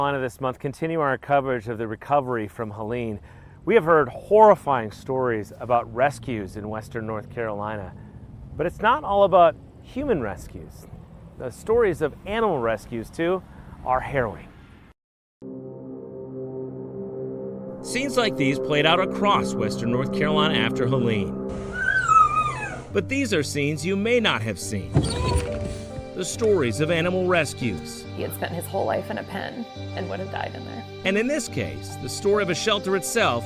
This month, continue our coverage of the recovery from Helene. We have heard horrifying stories about rescues in western North Carolina, but it's not all about human rescues. The stories of animal rescues, too, are harrowing. Scenes like these played out across western North Carolina after Helene. But these are scenes you may not have seen. The stories of animal rescues. He had spent his whole life in a pen and would have died in there. And in this case, the story of a shelter itself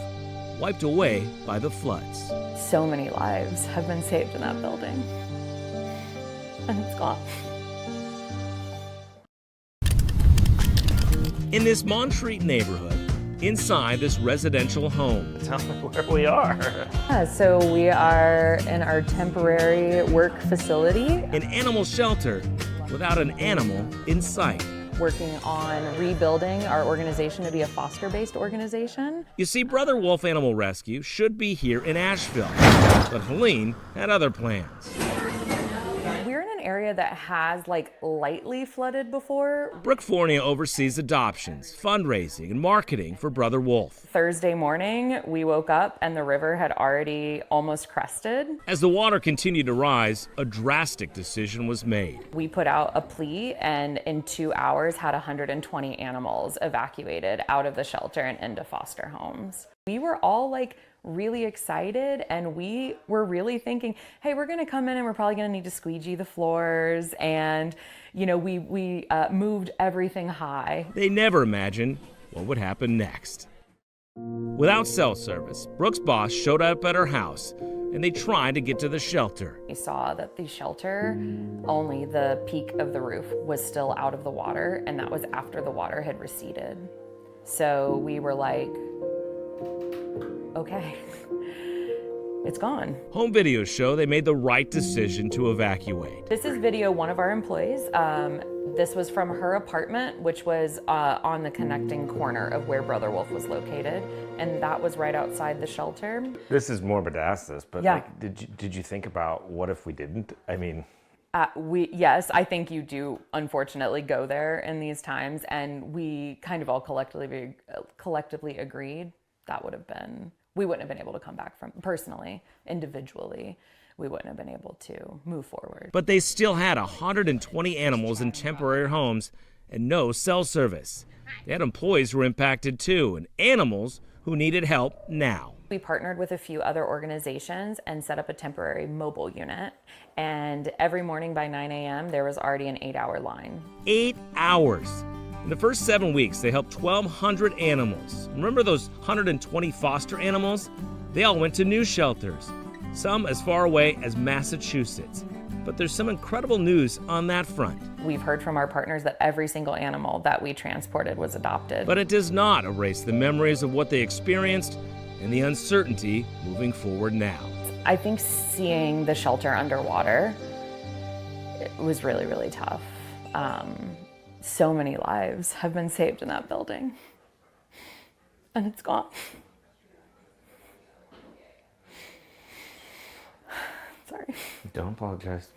wiped away by the floods. So many lives have been saved in that building, and it's gone. In this Montreat neighborhood, inside this residential home. Tell me where we are. Yeah, so we are in our temporary work facility. An animal shelter without an animal in sight. Working on rebuilding our organization to be a foster-based organization. You see, Brother Wolf Animal Rescue should be here in Asheville, but Helene had other plans. We're in an area that has lightly flooded before. Brooke Fournier oversees adoptions, fundraising, and marketing for Brother Wolf. Thursday morning, we woke up and the river had already almost crested. As the water continued to rise, a drastic decision was made. We put out a plea and in 2 hours had 120 animals evacuated out of the shelter and into foster homes. We were all really excited, and we were really thinking, hey, we're gonna come in and we're probably gonna need to squeegee the floors, and we moved everything high. They never imagined what would happen next. Without cell service, Brooke's boss showed up at her house, and they tried to get to the shelter. We saw that the shelter, only the peak of the roof was still out of the water, and that was after the water had receded. So we were like, okay, it's gone. Home videos show they made the right decision to evacuate. This is video one of our employees. This was from her apartment, which was on the connecting corner of where Brother Wolf was located, and that was right outside the shelter. This is morbid to ask this, but yeah. Did you think about what if we didn't? I mean, yes, I think you do unfortunately go there in these times, and we kind of all collectively agreed that would have been, we wouldn't have been able to come back from, personally, individually, we wouldn't have been able to move forward. But they still had 120 animals in temporary homes and no cell service. They had employees who were impacted too, and animals who needed help now. We partnered with a few other organizations and set up a temporary mobile unit. And every morning by 9 a.m., there was already an 8-hour line. 8 hours. In the first 7 weeks, they helped 1,200 animals. Remember those 120 foster animals? They all went to new shelters, some as far away as Massachusetts. But there's some incredible news on that front. We've heard from our partners that every single animal that we transported was adopted. But it does not erase the memories of what they experienced and the uncertainty moving forward now. I think seeing the shelter underwater, it was really, really tough. So many lives have been saved in that building, and it's gone. Sorry. Don't apologize.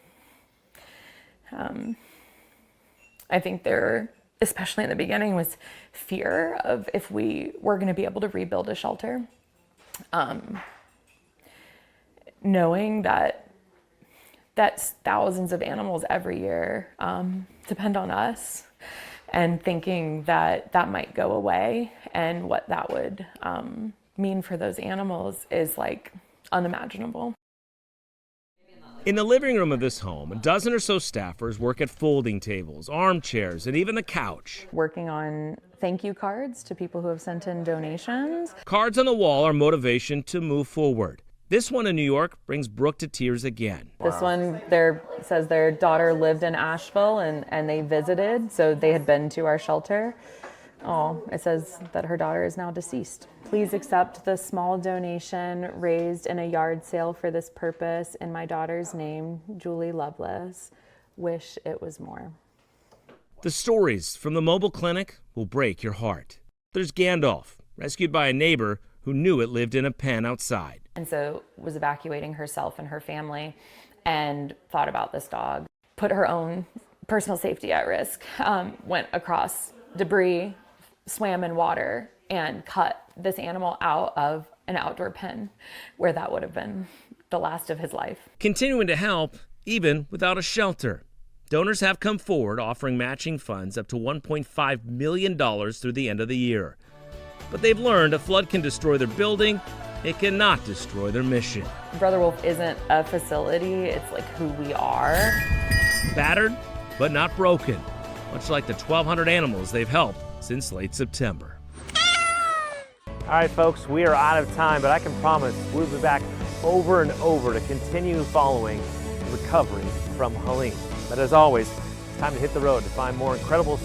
I think there, especially in the beginning, was fear of if we were going to be able to rebuild a shelter. Knowing that that's thousands of animals every year depend on us, and thinking that that might go away and what that would mean for those animals is unimaginable. In the living room of this home, a dozen or so staffers work at folding tables, armchairs, and even the couch. Working on thank you cards to people who have sent in donations. Cards on the wall are motivation to move forward. This one in New York brings Brooke to tears again. This one says their daughter lived in Asheville and they visited, so they had been to our shelter. Oh, it says that her daughter is now deceased. Please accept the small donation raised in a yard sale for this purpose in my daughter's name, Julie Lovelace. Wish it was more. The stories from the mobile clinic will break your heart. There's Gandalf, rescued by a neighbor who knew it lived in a pen outside. And so was evacuating herself and her family and thought about this dog, put her own personal safety at risk, went across debris, swam in water and cut this animal out of an outdoor pen where that would have been the last of his life. Continuing to help even without a shelter. Donors have come forward offering matching funds up to $1.5 million through the end of the year. But they've learned a flood can destroy their building, it cannot destroy their mission. Brother Wolf isn't a facility, it's like who we are. Battered, but not broken, much like the 1,200 animals they've helped since late September. All right, folks, we are out of time, but I can promise we'll be back over and over to continue following the recovery from Helene. But as always, it's time to hit the road to find more incredible